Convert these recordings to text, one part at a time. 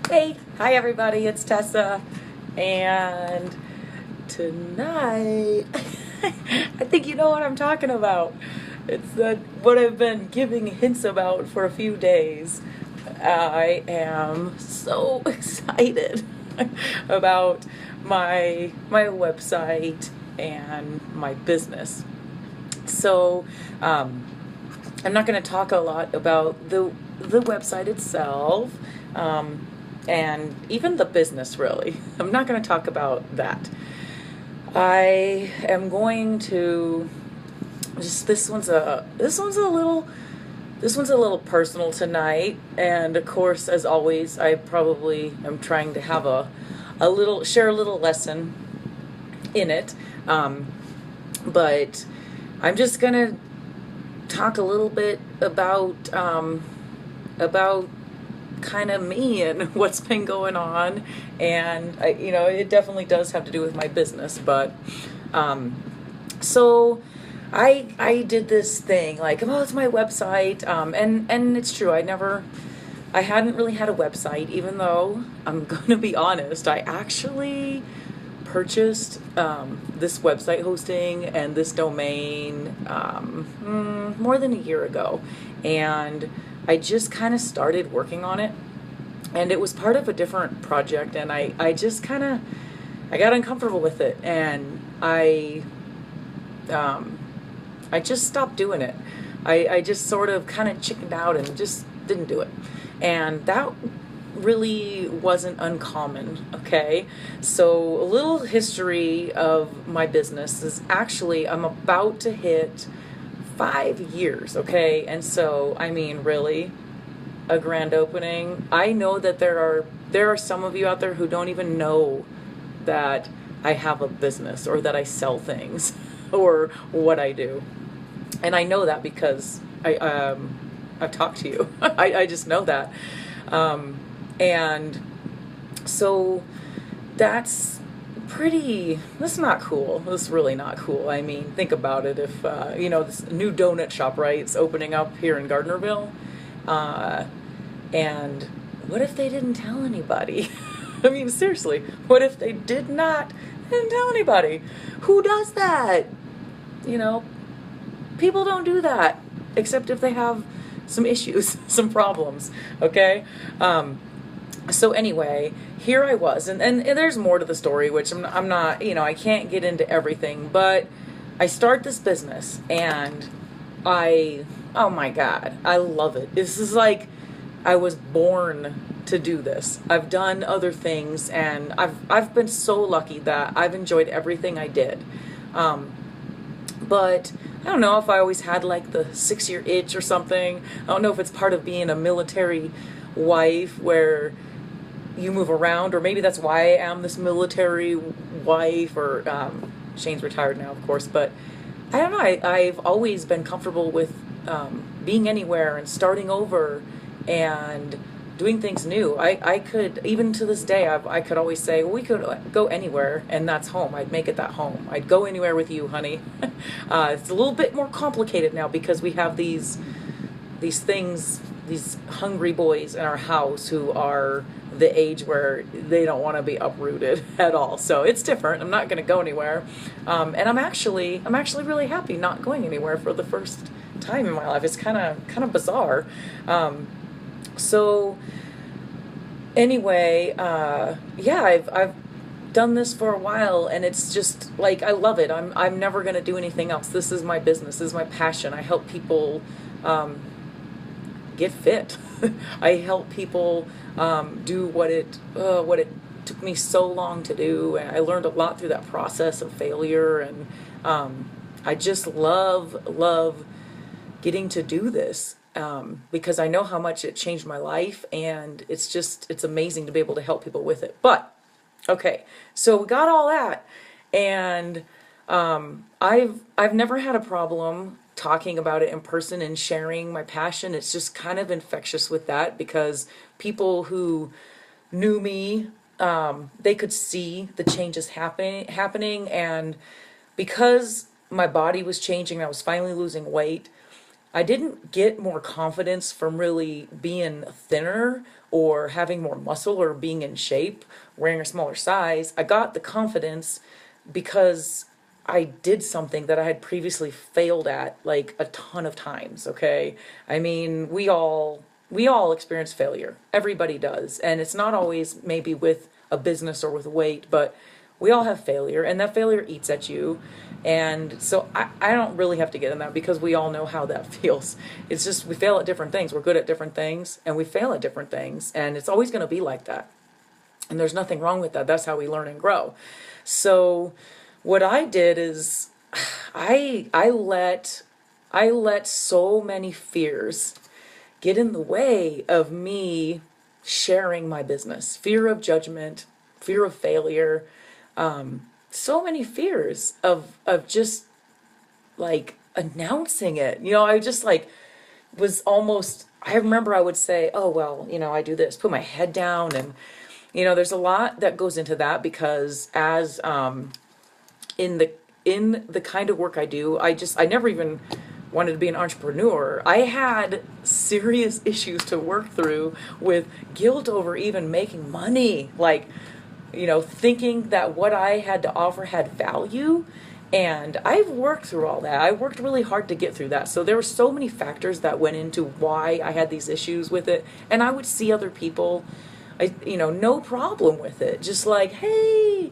Hey, hi everybody, it's Tessa, and tonight, I think you know what I'm talking about. It's what I've been giving hints about for a few days. I am so excited about my website and my business. So, um, I'm not going to talk a lot about the website itself, um, and even the business. Really, I'm not going to talk about that. I am going to just this one's a little personal tonight, and of course, as always, I probably am trying to have a little share a little lesson in it, but I'm just gonna talk a little bit about kind of me and what's been going on, and it definitely does have to do with my business, but so I did this thing like, oh, it's my website, and it's true, I hadn't really had a website, even though I'm gonna be honest, I actually purchased this website hosting and this domain more than a year ago, and I just kind of started working on it, and it was part of a different project, and I just kind of I got uncomfortable with it, and um, I just stopped doing it. I just sort of kind of chickened out and just didn't do it. And that really wasn't uncommon, okay? So, a little history of my business is actually, I'm about to hit 5 years, okay? And so, I mean, really, a grand opening. I know that there are some of you out there who don't even know that I have a business or that I sell things or what I do. And I know that because I've talked to you. I just know that. And so that's that's not cool. That's really not cool. I mean, think about it. If, this new donut shop, right? It's opening up here in Gardnerville. Uh, and what if they didn't tell anybody? I mean, seriously, what if they didn't tell anybody? Who does that? You know, people don't do that, except if they have some issues, some problems, okay? So anyway, here I was, and there's more to the story, which I'm not, I can't get into everything, but I start this business, and oh my God, I love it. This is like, I was born to do this. I've done other things, and I've been so lucky that I've enjoyed everything I did. Um, but I don't know if I always had like the 6 year itch or something. I don't know if it's part of being a military wife where you move around, or maybe that's why I am this military wife, or Shane's retired now, of course, but I don't know. I've always been comfortable with being anywhere and starting over and doing things new. I could, even to this day, I could always say, well, we could go anywhere, and that's home. I'd make it that home. I'd go anywhere with you, honey. It's a little bit more complicated now because we have these things, these hungry boys in our house who are the age where they don't want to be uprooted at all. So it's different. I'm not going to go anywhere, and I'm actually really happy not going anywhere for the first time in my life. It's kind of bizarre. So anyway, yeah, I've done this for a while, and it's just like, I love it. I'm never gonna do anything else. This is my business. This is my passion. I help people get fit. I help people do what it took me so long to do, and I learned a lot through that process of failure, and I just love getting to do this, because I know how much it changed my life, and it's amazing to be able to help people with it. But okay, so we got all that, and I've never had a problem talking about it in person and sharing my passion. It's just kind of infectious with that, because people who knew me, they could see the changes happening, and because my body was changing, I was finally losing weight. I didn't get more confidence from really being thinner or having more muscle or being in shape, wearing a smaller size. I got the confidence because I did something that I had previously failed at like a ton of times, okay? I mean, we all experience failure. Everybody does. And it's not always maybe with a business or with weight, but we all have failure and that failure eats at you. And so I don't really have to get in that because we all know how that feels. It's just we fail at different things. We're good at different things and we fail at different things. And it's always going to be like that. And there's nothing wrong with that. That's how we learn and grow. So what I did is I let so many fears get in the way of me sharing my business. Fear of judgment, fear of failure, so many fears of just like announcing it. I just like was almost I remember I would say, "Oh, well, I do this." Put my head down and there's a lot that goes into that because as in the kind of work I do, I never even wanted to be an entrepreneur. I had serious issues to work through with guilt over even making money, like thinking that what I had to offer had value. And I've worked through all that. I worked really hard to get through that. So there were so many factors that went into why I had these issues with it. And I would see other people, no problem with it. Just like, hey,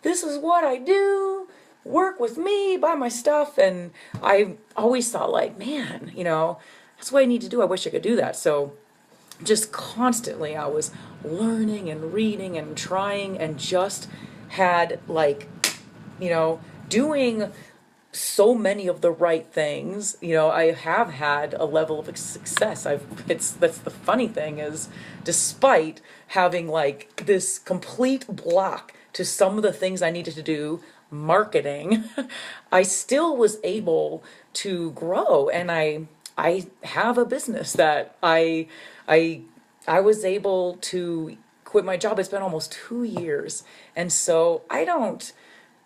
this is what I do. Work with me, buy my stuff. And I always thought like, man, that's what I need to do. I wish I could do that. So just constantly I was learning and reading and trying and just had like, doing so many of the right things. I have had a level of success. That's the funny thing is, despite having like this complete block to some of the things I needed to do, marketing, I still was able to grow. And I have a business that I was able to quit my job. It's been almost 2 years. And so I don't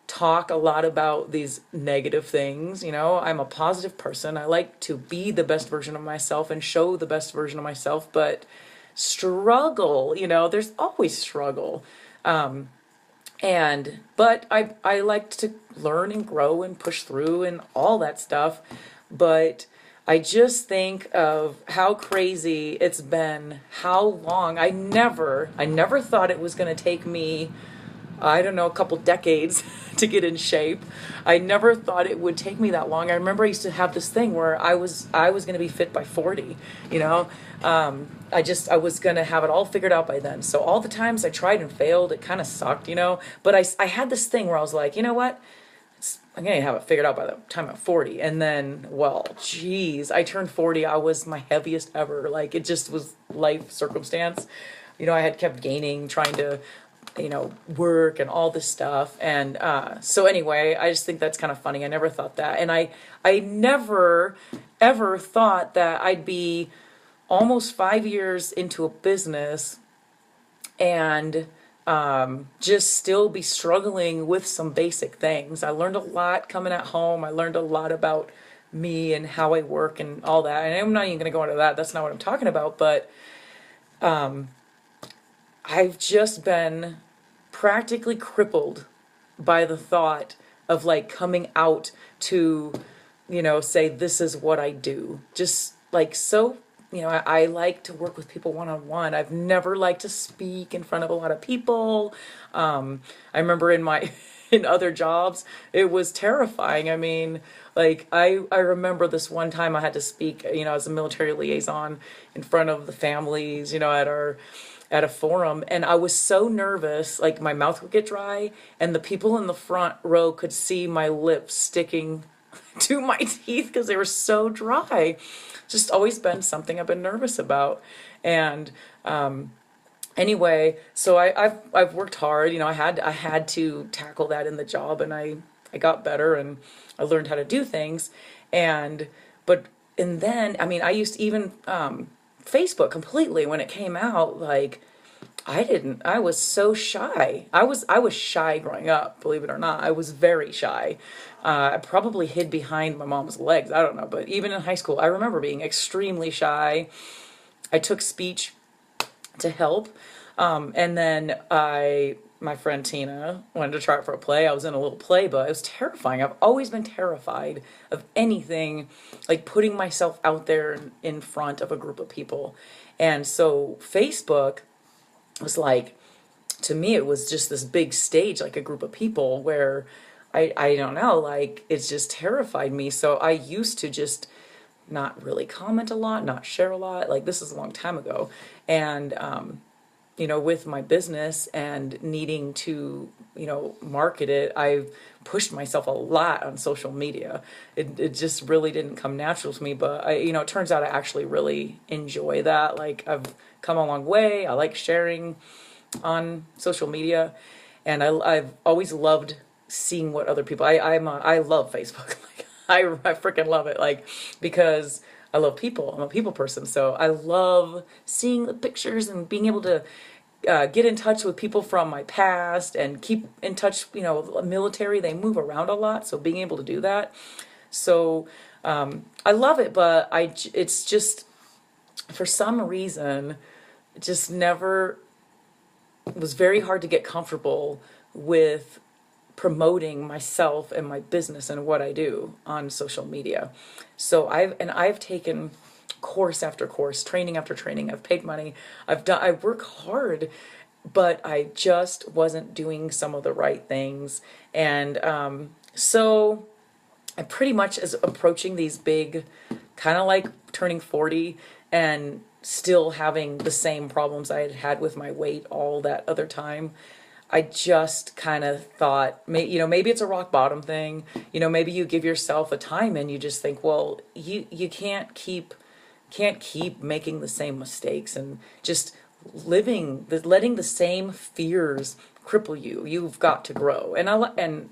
talk a lot about these negative things. I'm a positive person. I like to be the best version of myself and show the best version of myself, but struggle, there's always struggle. But I like to learn and grow and push through and all that stuff. But I just think of how crazy it's been, how long. I never thought it was going to take me, I don't know, a couple decades to get in shape. I never thought it would take me that long. I remember I used to have this thing where I was going to be fit by 40, I was going to have it all figured out by then. So all the times I tried and failed, it kind of sucked, but I had this thing where I was like, you know what? I'm going to have it figured out by the time I'm 40. And then, well, geez, I turned 40. I was my heaviest ever. Like, it just was life circumstance. I had kept gaining, trying to, work and all this stuff. And so anyway, I just think that's kind of funny. I never thought that. And I never, ever thought that I'd be almost 5 years into a business and just still be struggling with some basic things. I learned a lot coming at home. I learned a lot about me and how I work and all that. And I'm not even going to go into that. That's not what I'm talking about. But I've just been practically crippled by the thought of like coming out to, say, this is what I do. Just like so. I like to work with people one-on-one. I've never liked to speak in front of a lot of people. I remember in other jobs, it was terrifying. I mean, like I remember this one time I had to speak, as a military liaison in front of the families, at a forum, and I was so nervous, like my mouth would get dry, and the people in the front row could see my lips sticking to my teeth because they were so dry. Just always been something I've been nervous about. And anyway, so I've worked hard. I had to tackle that in the job, and I got better and I learned how to do things. And then I mean I used even Facebook completely when it came out. Like I didn't. I was so shy. I was shy growing up, believe it or not. I was very shy. I probably hid behind my mom's legs. I don't know, but even in high school, I remember being extremely shy. I took speech to help, and then my friend Tina wanted to try it for a play. I was in a little play, but it was terrifying. I've always been terrified of anything like putting myself out there in front of a group of people. And so Facebook was like, to me it was just this big stage, like a group of people where I don't know, like it's just terrified me. So I used to just not really comment a lot, not share a lot. Like this is a long time ago. And with my business and needing to, market it, I've pushed myself a lot on social media. It just really didn't come natural to me, but it turns out I actually really enjoy that. Like I've come a long way. I like sharing on social media, and I've always loved seeing what other people. I love Facebook. Like I freaking love it. Like because I love people. I'm a people person, so I love seeing the pictures and being able to get in touch with people from my past and keep in touch. Military, they move around a lot, so being able to do that. So I love it, but it's just for some reason it just never it was very hard to get comfortable with promoting myself and my business and what I do on social media. So I've taken course after course, training after training. I've paid money. I work hard, but I just wasn't doing some of the right things. And so I pretty much is approaching these big, kind of like turning 40 and still having the same problems I had had with my weight all that other time. I just kind of thought, maybe it's a rock bottom thing. Maybe you give yourself a time and you just think, well, you can't keep making the same mistakes and just letting the same fears cripple you. You've got to grow, and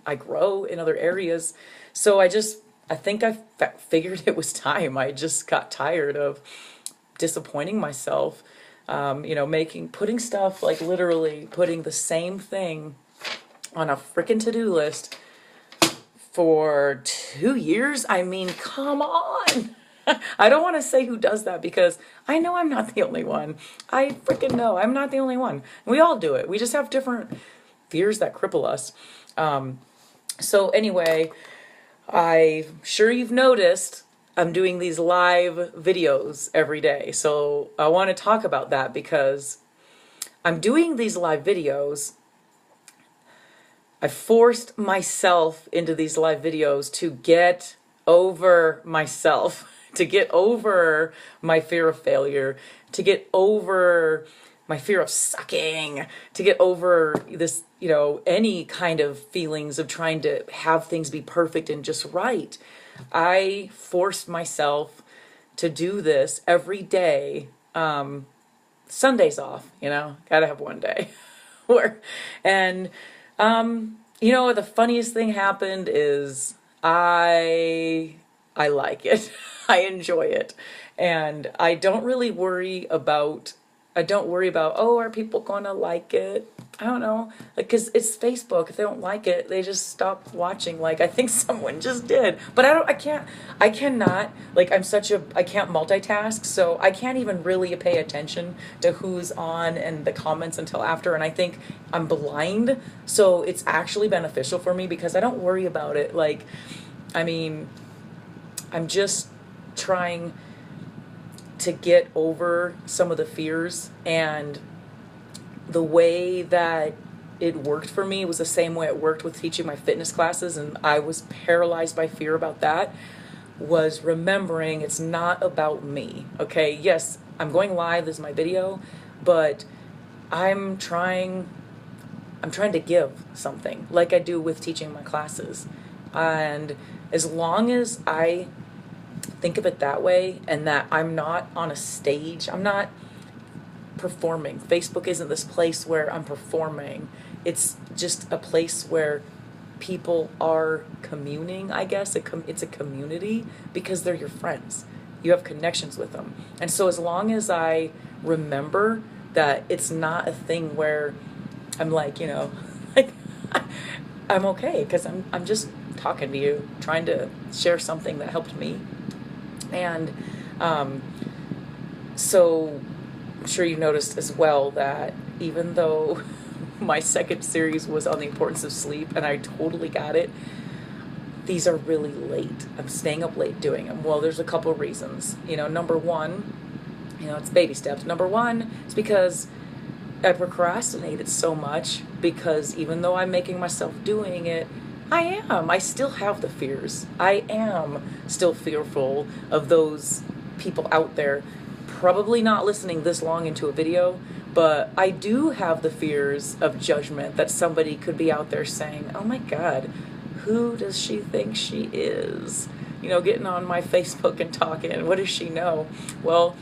I grow in other areas. So I think I figured it was time. I just got tired of disappointing myself. Putting stuff, like literally putting the same thing on a freaking to-do list for 2 years. I mean, come on. I don't want to say who does that because I know I'm not the only one. I freaking know I'm not the only one. We all do it. We just have different fears that cripple us. So anyway, I'm sure you've noticed I'm doing these live videos every day. So I want to talk about that because I'm doing these live videos. I forced myself into these live videos to get over myself, to get over my fear of failure, to get over my fear of sucking, to get over this, any kind of feelings of trying to have things be perfect and just right. I forced myself to do this every day. Sundays off, gotta have one day. And the funniest thing happened is I like it. I enjoy it. And I don't worry about, oh, are people gonna like it? I don't know. Like, cause it's Facebook. If they don't like it, they just stop watching. Like, I think someone just did, but I cannot, like, I can't multitask. So I can't even really pay attention to who's on and the comments until after. And I think I'm blind. So it's actually beneficial for me because I don't worry about it. Like, I mean, I'm just trying to get over some of the fears, and the way that it worked for me was the same way it worked with teaching my fitness classes, and I was paralyzed by fear about that, was remembering it's not about me. Okay, yes, I'm going live, this is my video, but I'm trying to give something like I do with teaching my classes. And as long as I think of it that way, and that I'm not on a stage, I'm not performing. Facebook isn't this place where I'm performing. It's just a place where people are communing, I guess. It's a community because they're your friends. You have connections with them. And so as long as I remember that it's not a thing where I'm like, like I'm okay because I'm just talking to you, trying to share something that helped me. And um, so I'm sure you noticed as well that even though my second series was on the importance of sleep, and I totally got it, these are really late. I'm staying up late doing them. Well, there's a couple of reasons. Number one, it's baby steps. Number one is because I procrastinated so much because even though I'm making myself doing it, I still have the fears. I am still fearful of those people out there, probably not listening this long into a video, but I do have the fears of judgment that somebody could be out there saying, oh my God, who does she think she is? Getting on my Facebook and talking, what does she know? Well,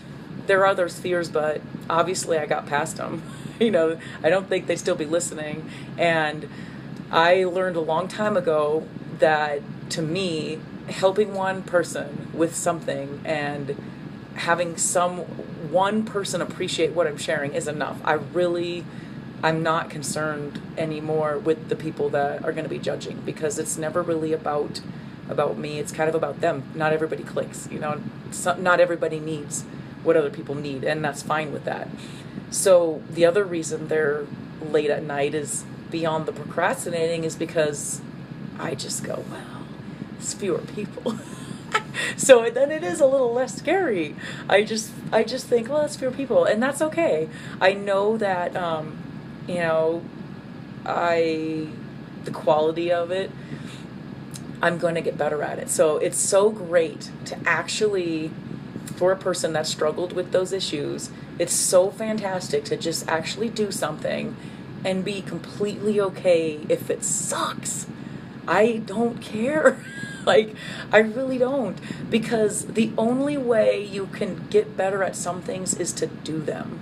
there are those fears, but obviously I got past them. I don't think they'd still be listening. And I learned a long time ago that, to me, helping one person with something and having one person appreciate what I'm sharing is enough. I'm not concerned anymore with the people that are going to be judging, because it's never really about me. It's kind of about them. Not everybody clicks, not everybody needs what other people need, and that's fine with that. So the other reason they're late at night is beyond the procrastinating, is because I just go, well, it's fewer people. So then it is a little less scary. I just think, well, it's fewer people, and that's okay. I know that the quality of it, I'm going to get better at it. So it's so great to actually, for a person that struggled with those issues, it's so fantastic to just actually do something and be completely okay if it sucks. I don't care. Like, I really don't, because the only way you can get better at some things is to do them.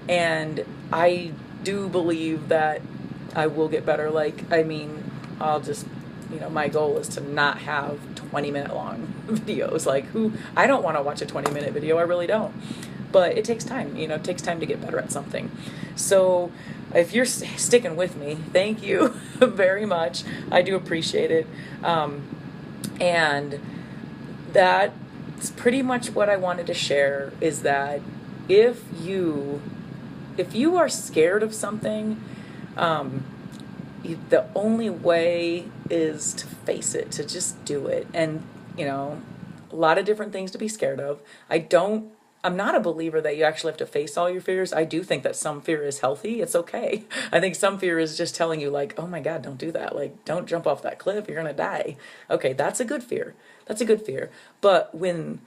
And I do believe that I will get better. I'll just, my goal is to not have 20-minute long videos. I don't want to watch a 20-minute video. I really don't. But it takes time, it takes time to get better at something. So if you're sticking with me, thank you very much. I do appreciate it. And that's pretty much what I wanted to share, is that if you are scared of something, the only way is to face it, to just do it. And, a lot of different things to be scared of. I'm not a believer that you actually have to face all your fears. I do think that some fear is healthy. It's okay. I think some fear is just telling you, oh my God, don't do that. Don't jump off that cliff. You're going to die. Okay, that's a good fear. That's a good fear. But when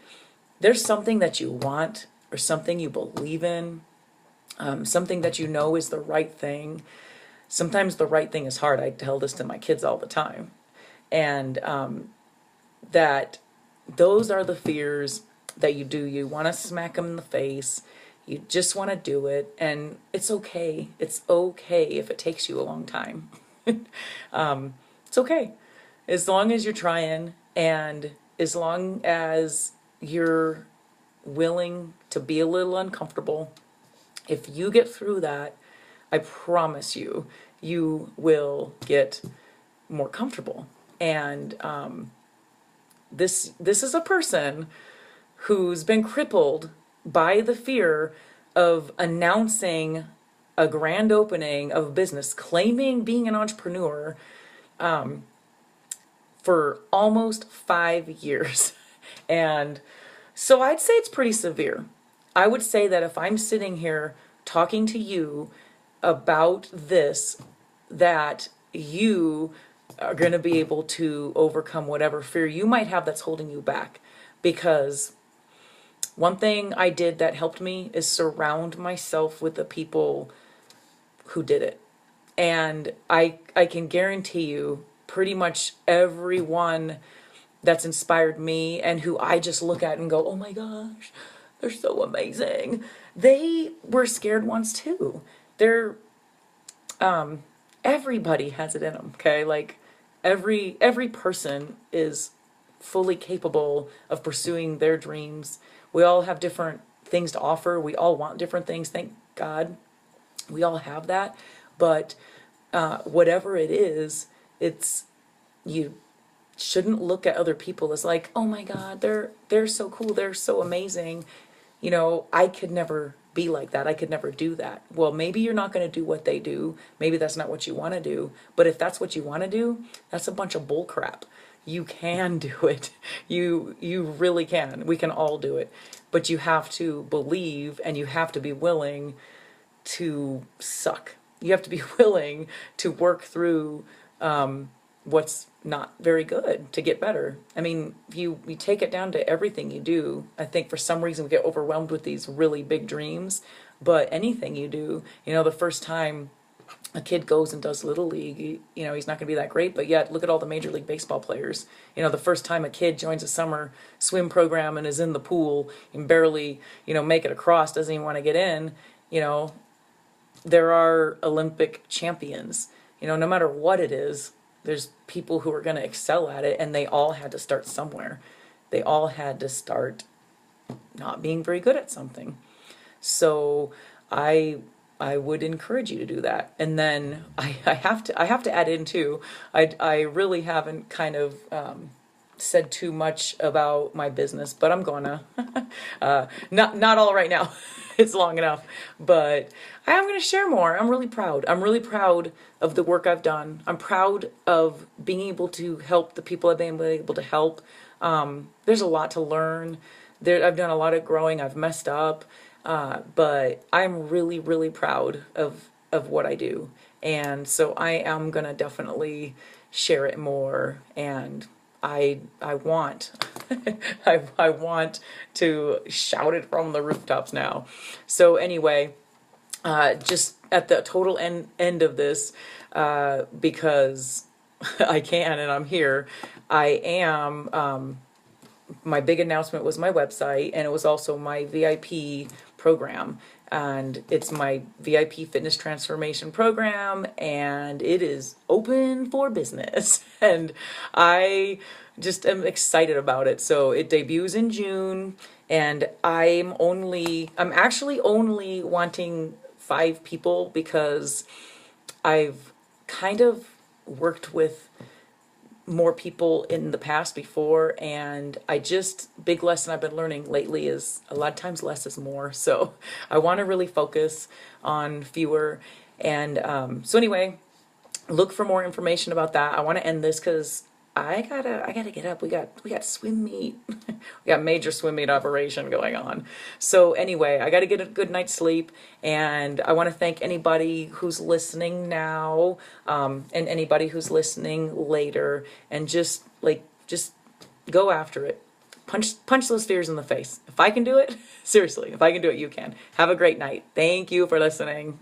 there's something that you want, or something you believe in, something that you know is the right thing, sometimes the right thing is hard. I tell this to my kids all the time. And that those are the fears that you want to smack them in the face. You just want to do it, and it's okay. It's okay if it takes you a long time. It's okay. As long as you're trying, and as long as you're willing to be a little uncomfortable, if you get through that, I promise you, you will get more comfortable. And this is a person who's been crippled by the fear of announcing a grand opening of a business, claiming being an entrepreneur, for almost 5 years. And so I'd say it's pretty severe. I would say that if I'm sitting here talking to you about this, that you are going to be able to overcome whatever fear you might have that's holding you back. Because one thing I did that helped me is surround myself with the people who did it. And I can guarantee you, pretty much everyone that's inspired me and who I just look at and go, oh my gosh, they're so amazing, they were scared once too. Everybody has it in them, okay? Every person is fully capable of pursuing their dreams. We all have different things to offer. We all want different things, thank God. We all have that, but whatever it is, it's you shouldn't look at other people as like, oh my God, they're so cool, they're so amazing. You know, I could never be like that. I could never do that. Well, maybe you're not going to do what they do. Maybe that's not what you want to do. But if that's what you want to do, that's a bunch of bull crap. You can do it. You really can. We can all do it. But you have to believe and you have to be willing to suck. You have to be willing to work through what's not very good to get better. I mean, you take it down to everything you do. I think for some reason we get overwhelmed with these really big dreams, but anything you do, the first time a kid goes and does little league, he's not going to be that great, but yet look at all the Major League Baseball players. The first time a kid joins a summer swim program and is in the pool and barely, make it across, doesn't even want to get in, there are Olympic champions. No matter what it is, there's people who are going to excel at it, and they all had to start somewhere. They all had to start not being very good at something. So I would encourage you to do that. And then I have to add in too, I really haven't kind of said too much about my business, but I'm gonna not all right now. It's long enough, but I am going to share more. I'm really proud. I'm really proud of the work I've done. I'm proud of being able to help the people I've been able to help. There's a lot to learn. I've done a lot of growing. I've messed up, but I'm really, really proud of what I do. And so I am going to definitely share it more. And I want I want to shout it from the rooftops now. So anyway, just at the total end of this, because I can and I'm here, I am, my big announcement was my website, and it was also my VIP program. And it's my VIP fitness transformation program, and it is open for business. And I just am excited about it. So it debuts in June, and I'm actually only wanting 5 people because I've kind of worked with more people in the past before, and big lesson I've been learning lately is a lot of times less is more. So I want to really focus on fewer. And so anyway, look for more information about that. I want to end this because I gotta get up. We got swim meet. We got major swim meet operation going on. So anyway, I gotta get a good night's sleep, and I want to thank anybody who's listening now, and anybody who's listening later, and just go after it. Punch those fears in the face. If I can do it, seriously, if I can do it, you can. Have a great night. Thank you for listening.